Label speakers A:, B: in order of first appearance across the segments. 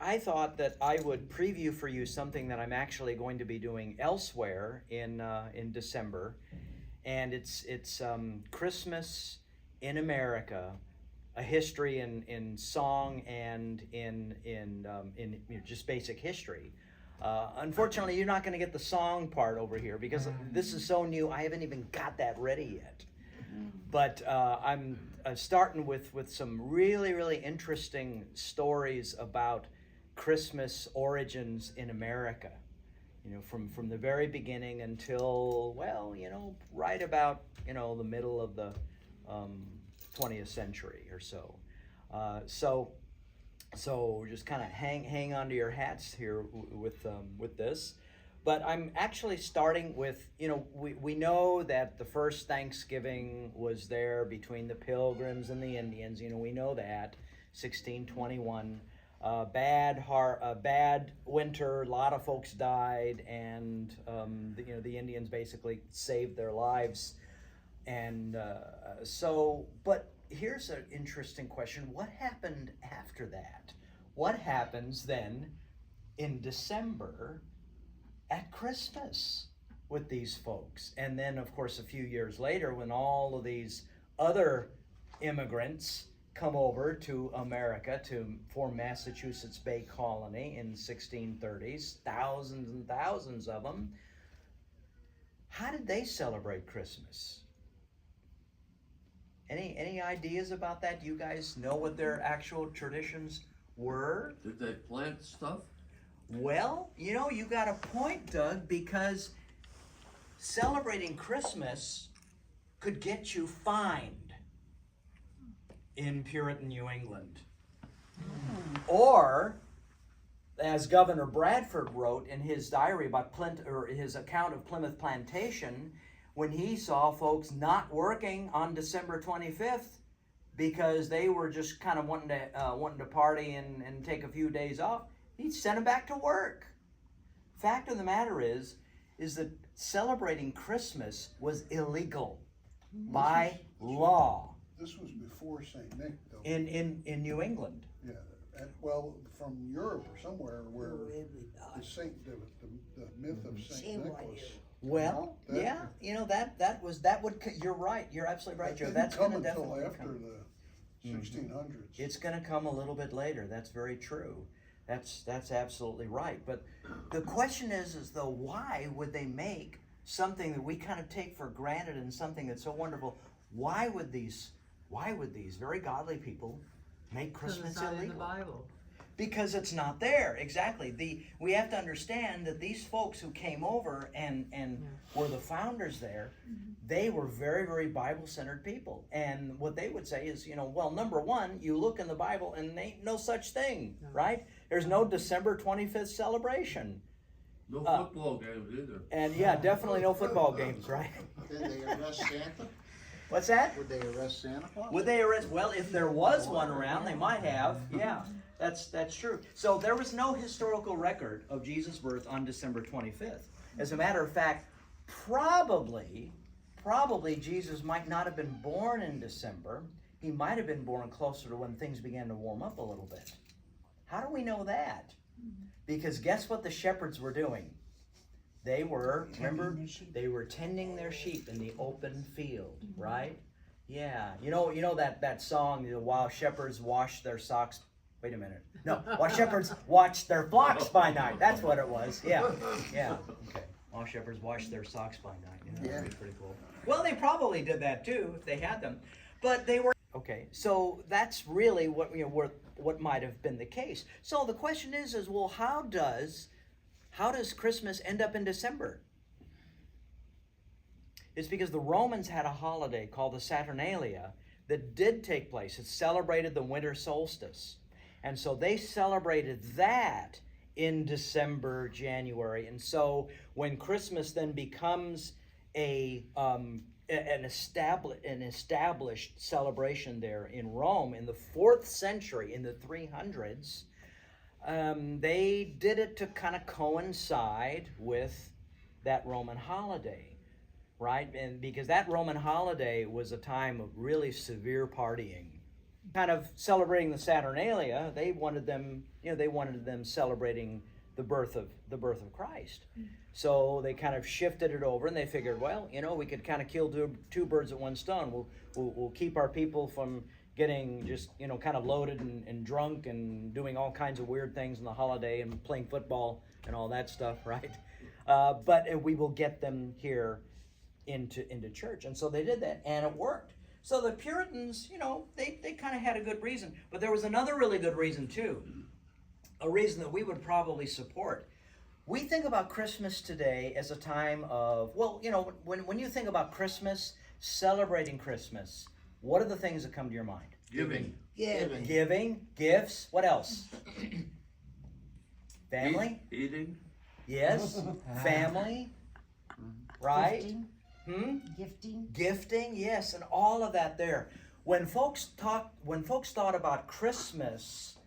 A: I thought that I would preview for you something that I'm actually going to be doing elsewhere in December, and it's Christmas in America, a history in song and in just basic history. Unfortunately, you're not going to get the song part over here because this is so new. I haven't even got that ready yet. But I'm starting with some really interesting stories about Christmas origins in America. From the very beginning until, well, right about, the middle of the 20th century or so. So just kind of hang on to your hats here with this. But I'm actually starting with, we know that the first Thanksgiving was there between the Pilgrims and the Indians. We know that, 1621. Bad winter, a lot of folks died, and the Indians basically saved their lives. And but here's an interesting question. What happened after that? What happens then in December at Christmas with these folks? And then, of course, a few years later, when all of these other immigrants come over to America to form Massachusetts Bay Colony in 1630s, thousands and thousands of them, how did they celebrate Christmas? Any ideas about that? Do you guys know what their actual traditions were?
B: Did they plant stuff?
A: Well, you got a point, Doug, because celebrating Christmas could get you fined in Puritan New England. Or, as Governor Bradford wrote in his diary about his account of Plymouth Plantation, when he saw folks not working on December 25th because they were just kind of wanting to party and take a few days off, he sent them back to work. Fact of the matter is that celebrating Christmas was illegal by law.
C: This was before St. Nick, though.
A: In New England.
C: Yeah, well, from Europe or somewhere where the myth of St. Nicholas.
A: Well, yeah, you're right. You're absolutely right, Joe. That's going to definitely
C: come after the 1600s.
A: It's going to come a little bit later. That's very true. That's absolutely right. But the question is though, why would they make something that we kind of take for granted and something that's so wonderful? Why would these very godly people make Christmas illegal?
D: It's not in the Bible.
A: Because it's not there, exactly. We have to understand that these folks who came over and were the founders there, they were very Bible-centered people. And what they would say is, well, number one, you look in the Bible and there ain't no such thing, right? There's no December 25th celebration.
B: No football games either.
A: And yeah, definitely no football games, right?
E: Did they arrest Santa?
A: What's that?
E: Would they arrest Santa Claus?
A: Would they arrest? Well, if there was one around, they might have. Yeah, that's true. So there was no historical record of Jesus' birth on December 25th. As a matter of fact, probably Jesus might not have been born in December. He might have been born closer to when things began to warm up a little bit. How do we know that? Because guess what the shepherds were doing? They were, they were tending their sheep in the open field, right? Yeah, you know that song, while shepherds wash their socks. Wait a minute. No, while shepherds watch their flocks by night. That's what it was. Yeah. Okay. While shepherds wash their socks by night. That'd be pretty cool. Well, they probably did that too if they had them, but they were. Okay, so that's really what might have been the case. So the question is well, how does Christmas end up in December? It's because the Romans had a holiday called the Saturnalia that did take place. It celebrated the winter solstice. And so they celebrated that in December, January. And so when Christmas then becomes an established celebration there in Rome in the 4th century, in the 300s, they did it to kind of coincide with that Roman holiday, right? And because that Roman holiday was a time of really severe partying. kind of celebrating the Saturnalia, they wanted them, celebrating the birth of Christ. So they kind of shifted it over, and they figured, well, we could kind of kill two birds with one stone. We'll keep our people from getting just kind of loaded and drunk and doing all kinds of weird things on the holiday and playing football and all that stuff, right? But we will get them here into church. And so they did that, and it worked. So the Puritans, they kind of had a good reason. But there was another really good reason too, a reason that we would probably support. We think about Christmas today as a time of, when you think about Christmas, celebrating Christmas, what are the things that come to your mind?
B: Giving.
A: Giving, gifts, what else? Family?
B: Eating.
A: Yes, family, right? Gifting, yes, and all of that there. When folks thought about Christmas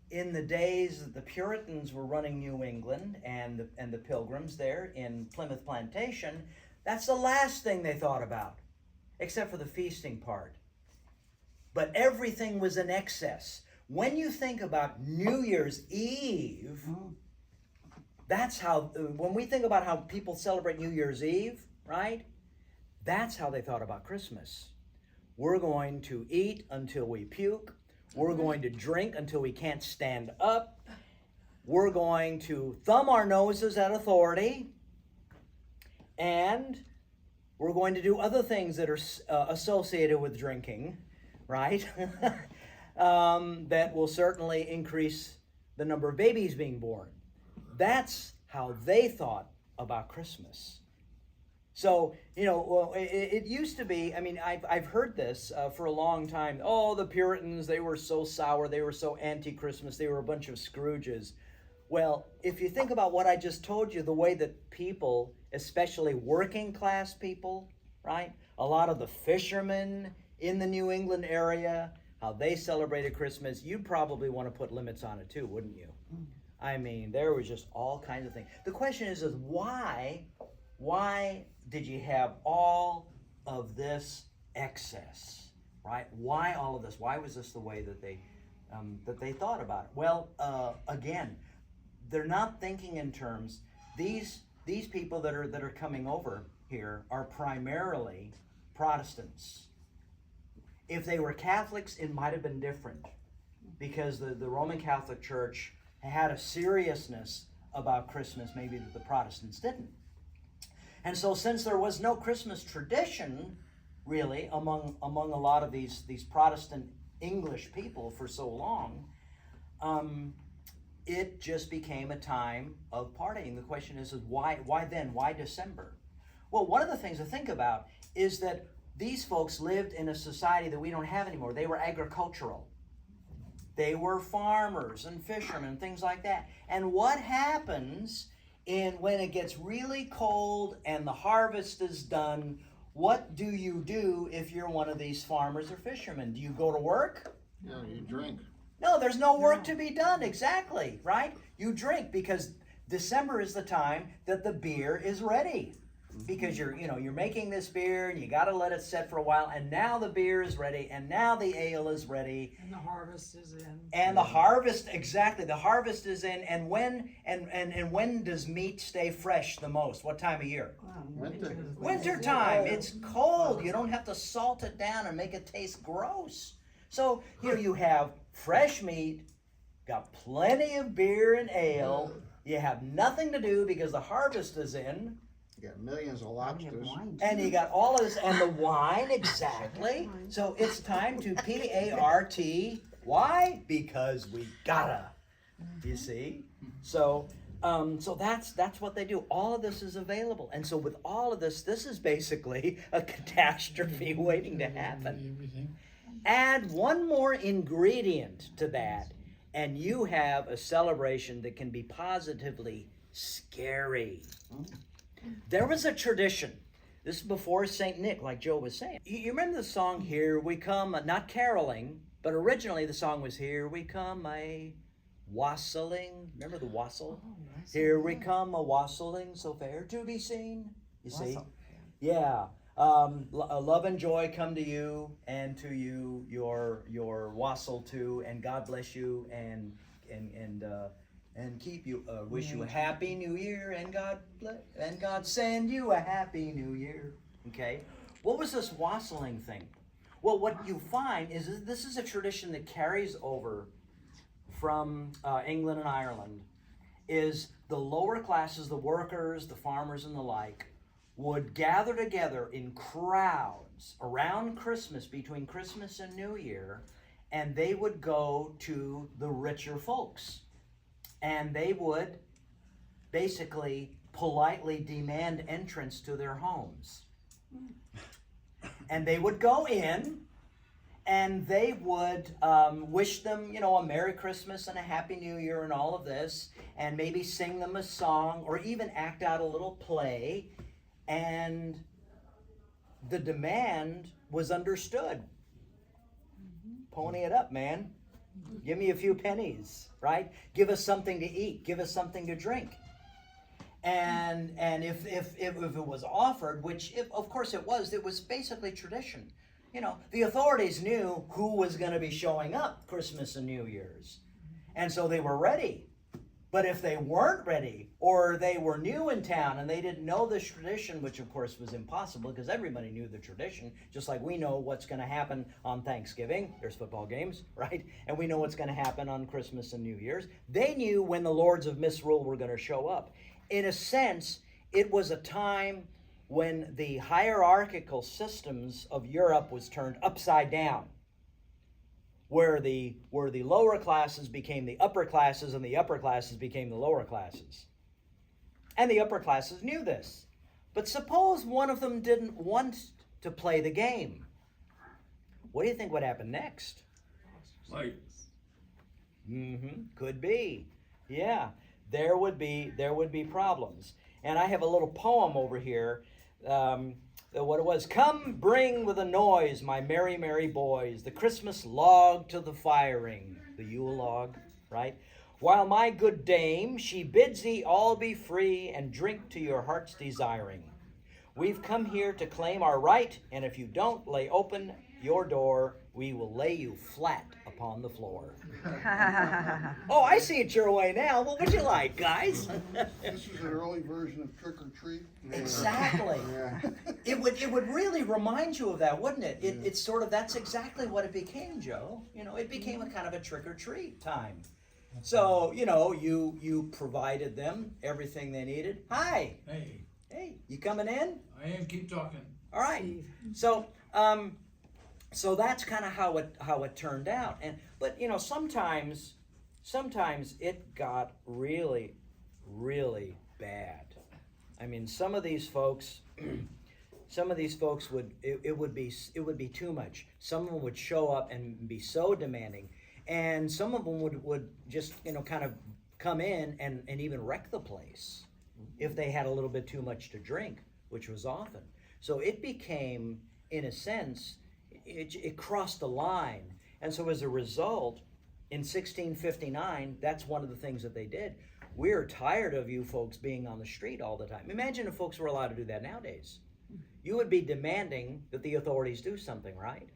A: in the days that the Puritans were running New England and the Pilgrims there in Plymouth Plantation, that's the last thing they thought about, except for the feasting part. But everything was in excess. When you think about New Year's Eve, that's how, when we think about how people celebrate New Year's Eve, right? That's how they thought about Christmas. We're going to eat until we puke. We're going to drink until we can't stand up. We're going to thumb our noses at authority. And we're going to do other things that are associated with drinking, right? That will certainly increase the number of babies being born. That's how they thought about Christmas. So, it used to be, I've heard this for a long time. Oh, the Puritans, they were so sour, they were so anti-Christmas, they were a bunch of Scrooges. Well, if you think about what I just told you, the way that people, especially working class people, right? A lot of the fishermen in the New England area, how they celebrated Christmas, you'd probably want to put limits on it too, wouldn't you? There was just all kinds of things. The question is why did you have all of this excess, right? Why all of this? Why was this the way that they thought about it? Well, again, they're not thinking in terms. These people that are coming over here are primarily Protestants. If they were Catholics, it might have been different, because the Roman Catholic Church had a seriousness about Christmas maybe that the Protestants didn't. And so since there was no Christmas tradition really among a lot of these Protestant English people for so long, it just became a time of partying. The question is why then? Why December? Well, one of the things to think about is that these folks lived in a society that we don't have anymore. They were agricultural. They were farmers and fishermen and things like that. And what happens when it gets really cold and the harvest is done? What do you do if you're one of these farmers or fishermen? Do you go to work?
E: No, you drink.
A: No, there's no work to be done. Exactly, right? You drink, because December is the time that the beer is ready. Because you're making this beer and you got to let it set for a while, and now the beer is ready, and now the ale is ready,
D: and the harvest is in.
A: And the harvest is in. And when does meat stay fresh the most? What time of year? Winter time. It's cold. You don't have to salt it down and make it taste gross. So you have fresh meat, got plenty of beer and ale. You have nothing to do because the harvest is in.
E: You got millions of lobsters.
A: And you got all of this, and the wine, exactly. So it's time to party. Why? Because we gotta. You see? So that's what they do. All of this is available. And so with all of this is basically a catastrophe waiting to happen. Add one more ingredient to that, and you have a celebration that can be positively scary. There was a tradition. This is before St. Nick, like Joe was saying. You remember the song, Here We Come, not caroling, but originally the song was Here We Come, a wassailing. Remember the wassail? Here we come, a wassailing, so fair to be seen. You see? Yeah. Love and joy come to you and to you your wassail too, and God bless you and keep you. Wish you a happy New Year, and God send you a happy New Year. Okay, what was this wassailing thing? Well, what you find is this is a tradition that carries over from England and Ireland. Is the lower classes, the workers, the farmers, and the like, would gather together in crowds around Christmas, between Christmas and New Year, and they would go to the richer folks. And they would basically politely demand entrance to their homes. And they would go in, and they would wish them, a Merry Christmas and a Happy New Year and all of this, and maybe sing them a song or even act out a little play. And the demand was understood. Pony it up, man. Give me a few pennies, right? Give us something to eat. Give us something to drink. And if it was offered, which of course it was basically tradition. The authorities knew who was going to be showing up Christmas and New Year's. And so they were ready. But if they weren't ready, or they were new in town and they didn't know this tradition, which of course was impossible because everybody knew the tradition, just like we know what's going to happen on Thanksgiving. There's football games, right? And we know what's going to happen on Christmas and New Year's. They knew when the lords of misrule were going to show up. In a sense, it was a time when the hierarchical systems of Europe was turned upside down. Where the lower classes became the upper classes and the upper classes became the lower classes. And the upper classes knew this. But suppose one of them didn't want to play the game. What do you think would happen next?
B: Like,
A: Could be. Yeah, there would be problems. And I have a little poem over here. What it was, come bring with a noise, my merry, merry boys, the Christmas log to the firing, the Yule log, right? While my good dame, she bids ye all be free and drink to your heart's desiring. We've come here to claim our right, and if you don't lay open your door, we will lay you flat upon the floor. Oh, I see it your way now. What would you like, guys?
C: This is an early version of Trick or Treat.
A: Exactly.
E: Yeah.
A: It would really remind you of that, wouldn't it? It's sort of, that's exactly what it became, Joe. It became a kind of a trick or treat time. So, you provided them everything they needed. Hi. Hey, you coming in?
D: I am. Keep talking.
A: All right. So, so that's kind of how it turned out. But sometimes it got really, really bad. I mean, some of these folks would it would be too much. Some of them would show up and be so demanding, and some of them would just kind of come in and even wreck the place if they had a little bit too much to drink, which was often. So it became, in a sense, it crossed the line. And so as a result, in 1659, that's one of the things that they did. We're tired of you folks being on the street all the time. Imagine if folks were allowed to do that nowadays. You would be demanding that the authorities do something, right?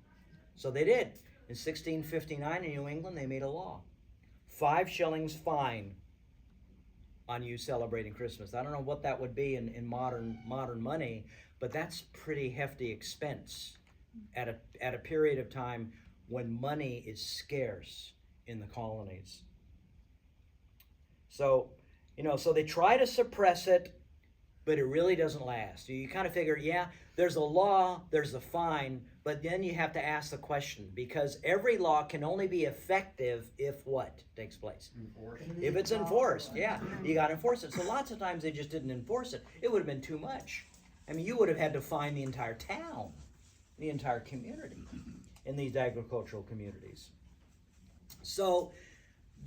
A: So they did. In 1659 in New England, they made a law. 5 shillings fine on you celebrating Christmas. I don't know what that would be in modern money, but that's pretty hefty expense at a period of time when money is scarce in the colonies. So, so they try to suppress it, but it really doesn't last. You kind of figure, yeah, there's a law, there's a fine, but then you have to ask the question, because every law can only be effective if what takes place?
E: Enforced.
A: If it's enforced, yeah, you got to enforce it. So lots of times they just didn't enforce it. It would have been too much. I mean, you would have had to fine the entire town, the entire community in these agricultural communities. So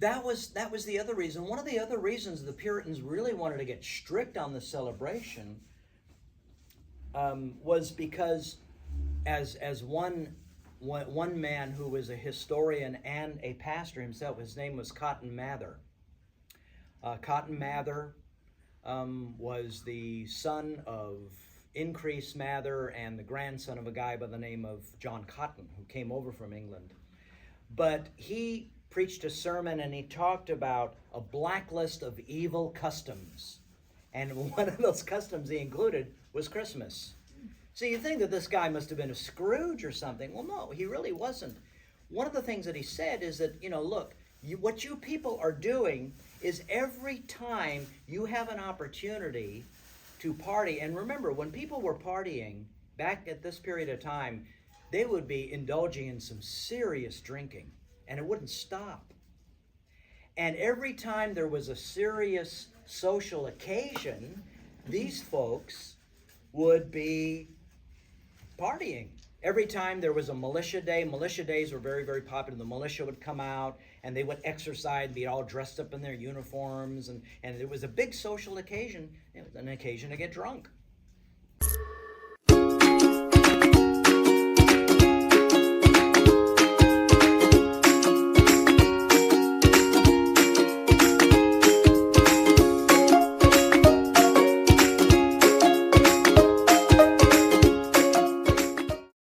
A: that was the other reason. One of the other reasons the Puritans really wanted to get strict on the celebration was because, as one man who was a historian and a pastor himself, his name was Cotton Mather. Cotton Mather was the son of Increase Mather and the grandson of a guy by the name of John Cotton, who came over from England. But he preached a sermon and he talked about a blacklist of evil customs. And one of those customs he included was Christmas. So you think that this guy must have been a Scrooge or something. Well, no, he really wasn't. One of the things that he said is that, look, what you people are doing is every time you have an opportunity to party, and remember, when people were partying back at this period of time, they would be indulging in some serious drinking, and it wouldn't stop. And every time there was a serious social occasion, these folks would be partying. Every time there was a militia day, militia days were very, very popular. The militia would come out and they would exercise, be all dressed up in their uniforms, and it was a big social occasion. It was an occasion to get drunk.